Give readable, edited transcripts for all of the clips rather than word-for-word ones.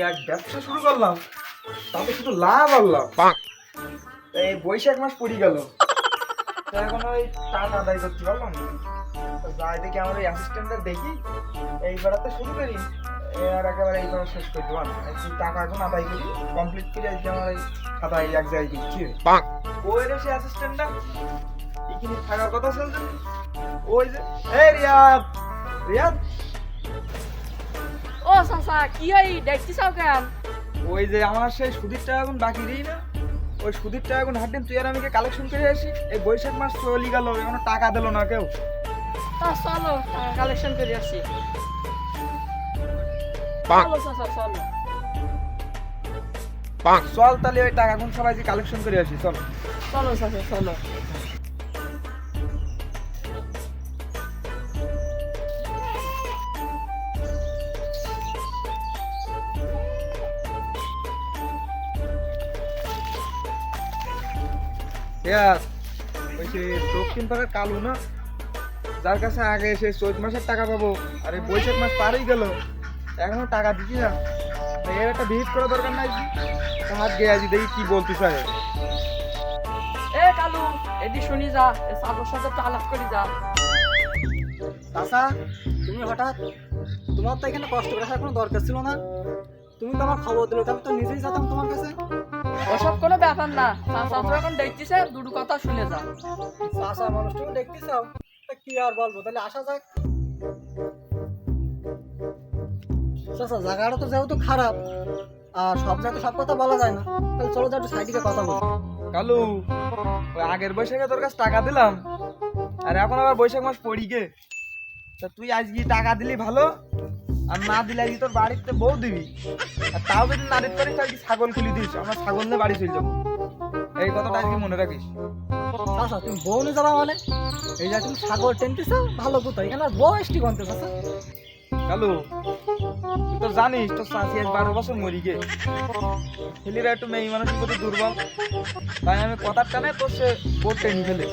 এক ব্যবসা শুরু করলাম, তাতে শুধু লাভ আর লাভ। এই বৈশাখ মাস পড়ে গেল, তো এখন ওই টাকা আদায় করতে পারলাম না। তো যাই দেখি আমার ওই অ্যাসিস্ট্যান্টটা দেখি, এই বেড়াতে শুরু করি, আর একেবারে এই বেড়া শেষ করে দেবো না। টাকা এখন আদায় করি, কমপ্লিট করে আজকে আমার এই খাতায় এক জায়গায় দিচ্ছি। ওই রে সে অ্যাসিস্ট্যান্টটা এখানে থাকার কথা চলছে, ওই যে এই রিয়াদ, রিয়াদ ও চাচা কি হয় দেখছিস কেন? ওই যে আমার সেই সুদের টাকা এখন বাকি দিই না, ওই সুদের টাকা এখন হাট দিন তুই আর আমি কালেকশন করে আসি। এই বৈশাখ মাস চলে গেল, এখনো টাকা দিল না কেউ। তা চলো কালেকশন করে আসি। চলো চাচা চলো। চল তাহলে ওই টাকা এখন সবাই যে কালেকশন করে আসি, চল। চলো চাচা চলো। ওই সে দক্ষিণ পাড়ার কালু না, যার কাছে আগে সে চৈত মাসের টাকা পাবো, আর এই বৈশাখ মাস পারই গেল, এখনো টাকা দিচ্ছি না। এর একটা ভিজিট করা দরকার নাই, হাত গিয়ে আছি দেখি কি বলতে চায়। এ কালু এদি শুনি যা, এ চাচার সাথে একটু আলাপ করি যা। চাচা, তুমি হঠাৎ, তোমার তো এখানে কষ্ট করে আসার কোনো দরকার ছিল না। তুমি তো আমার খবর দিলে, আমি তো নিজেই যেতাম তোমার কাছে। ওসব কোনো ব্যাপার না, চাচা তো এখন দেখছিছে, দুটো কথা শুনে যা। চাচা মানুষটাকে দেখতে চাও, তা কি আর বলবো, তাহলে আসা যাক। চাচা জায়গাটা তো যেহেতু খারাপ, আর সব জায়গায় সব কথা বলা যায় না, তাহলে চলো যা একটু সাইডে কথা বলি। কালু, ওই আগের বৈশাখে তোর কাছে টাকা দিলাম, আর এখন আবার বৈশাখ মাস পড়ি গে, তা তুই আজকে টাকা দিলি ভালো, আর না দিলে আজকে তোর বাড়িতে বউ দিবি, আর তাও যদি না দিতে পারিস তাহলে ছাগল খুলি দিস, আমরা ছাগল নিয়ে বাড়ি চলে যাবো। এই কথাটা আজকে মনে রাখিস। চাচা তুমি বউ নিয়ে যাবা মানে? এই যে তুমি সাগর টেনতেছো ভালো কোথায়, এখানে আর বউ এসটি কনতে চাচা। কালু, তুই তো জানিস তোর চাষি আজ 12 বছর মরি গে, ছেলেরা একটু মেয়ে মানুষের প্রতি দুর্বল, তাই আমি কথার টানে তোর সে বোর্ড টেনে ফেলে।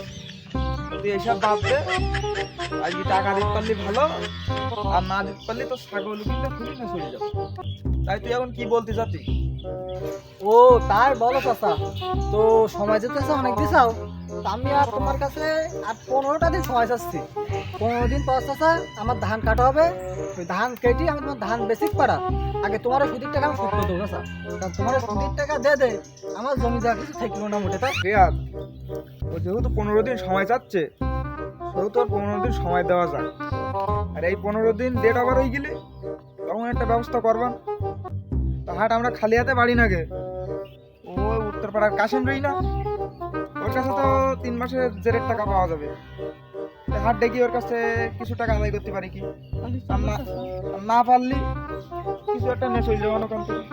তুই এইসব বাদ দে, আজকে টাকা দিতে পারলি ভালো, আর না দিতে পারলি তোর ছাগল কিন্তু খুবই না চলে যাবে। তাই তুই এখন কি বলতে চাচ্ছিস? ও তাই বলো চাচা, তো সময় যেতেছে অনেক দিছাও, তা আমি আর তোমার কাছে আর 15টা দিন সময় চাচ্ছি। 15 দিন পর চাচা আমার ধান কাটা হবে, ওই ধান কেটে আমি তোমার ধান বেশি পারা আগে তোমার সুদির টাকা আমি শোধ করে দেবো চাচা, কারণ তোমার সুদির টাকা দে আমার জমি যা কিছু থাকলো না মোটে। তাই রিয়াদ, ও যেহেতু 15 দিন সময় চাচ্ছে, সেহেতু আর 15 দিন সময় দেওয়া যায়। আর এই 15 দিন ডেট ওভার হয়ে গেলে তখন একটা ব্যবস্থা করবান। তা হাট আমরা খালি হাতে বাড়ি না গে, ওই উত্তরপাড়ার কাশেম রই না, ওর কাছে তো 3 মাসের জেরের টাকা পাওয়া যাবে। তা হাট ডেকে ওর কাছে কিছু টাকা আদায় করতে পারি কি, আর না পারলি কিছু একটা নেশে হয়ে যাবো ওখান থেকে।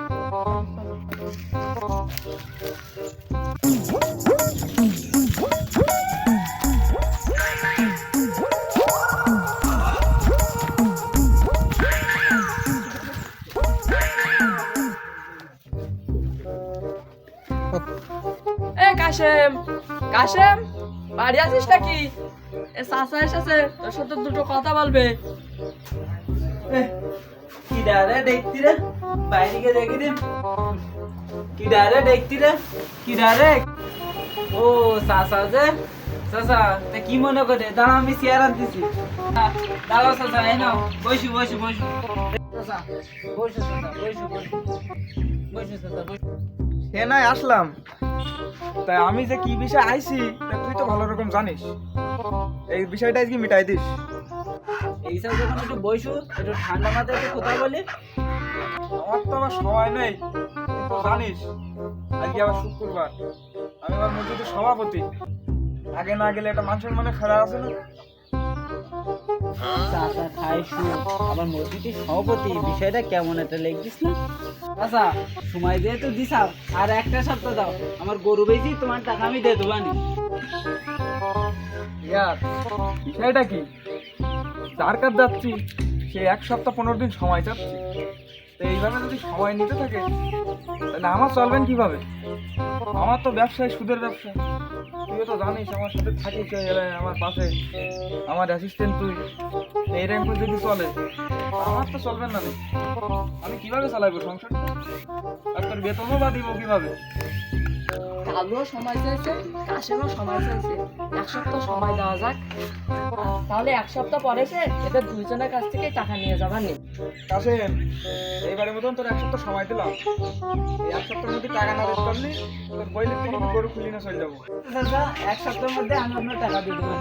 এ কাশেম, কাশেম বাড়ি আছিস নাকি? এ চাচা এসেছে, তোর সাথে দুটো কথা বলবে। কি ডারে দেখতি রে, বাইরে গিয়ে দেখি দিন। কি ডারে দেখতি রে, কি ডারে? ও চাচা যে, চাচা তা কি মনে করে? দাঁড়া আমি চেয়ার আনতেছি। দাঁড়াও চাচা, এই নাও, বসু বসু বসু। চাচা বসু, চাচা বসু বসু বসু, চাচা বসু। সে নাই আসলাম, তাই আমি যে কি বিষয় আইছি তা তুই তো ভালো রকম জানিস, এই বিষয়টা আজকে মিটাই দিস। এইসব যখন একটু বসু, একটু ঠান্ডা মাথায় একটু কথা বলি। আমার তো আবার সময় নেই, তুই তো জানিস আজকে আবার শুক্রবার, আমি আবার মসজিদের সভাপতি, আগে না গেলে একটা মানুষের মনে ফেরা আছে না। চাচা খাই শু, আবার মসজিদের সভাপতি, বিষয়টা কেমন একটা লিখছিস না? চাচা সময় দিয়ে তো দিছাও, আর একটা সপ্তাহ দাও, আমার গরু বেশি তোমার টাকা আমি দিয়ে দেবো নি। ইয়ার বিষয়টা কি, যার কাছে যাচ্ছি সে 1 সপ্তাহ 15 দিন সময় চাচ্ছি, তো এইভাবে যদি সময় নিতে থাকে তাহলে আমার চলবেন কিভাবে? আমার তো ব্যবসায় সুদের ব্যবসা, তুইও তো জানিস, আমার সাথে থাকিস আমার পাশে, আমার অ্যাসিস্ট্যান্ট তুই। এই র্যাঙ্ক যদি চলে আমার তো চলবেন না রে। আমি কিভাবে চালাবো সংসারটা? আর তোর বেতনও বা দিব কিভাবে? কালও সময় চাইছে, কাশেমও সময় চাইছে, 1 সপ্তাহ সময় দেওয়া যাক। তাহলে 1 সপ্তাহ পরে এসে এদের দুইজনের কাছ থেকে টাকা নিয়ে যাবার নেই। কাসেম, এইবারের মতন তোর 1 সপ্তাহ সময় দিলাম। এই 1 সপ্তাহের মধ্যে টাকা না দিতে পারলি তোর বইলের থেকে আমি গরু খুলি না চলে যাবো। চাচা 1 সপ্তাহের মধ্যে আমি আপনার টাকা দিয়ে দেবো।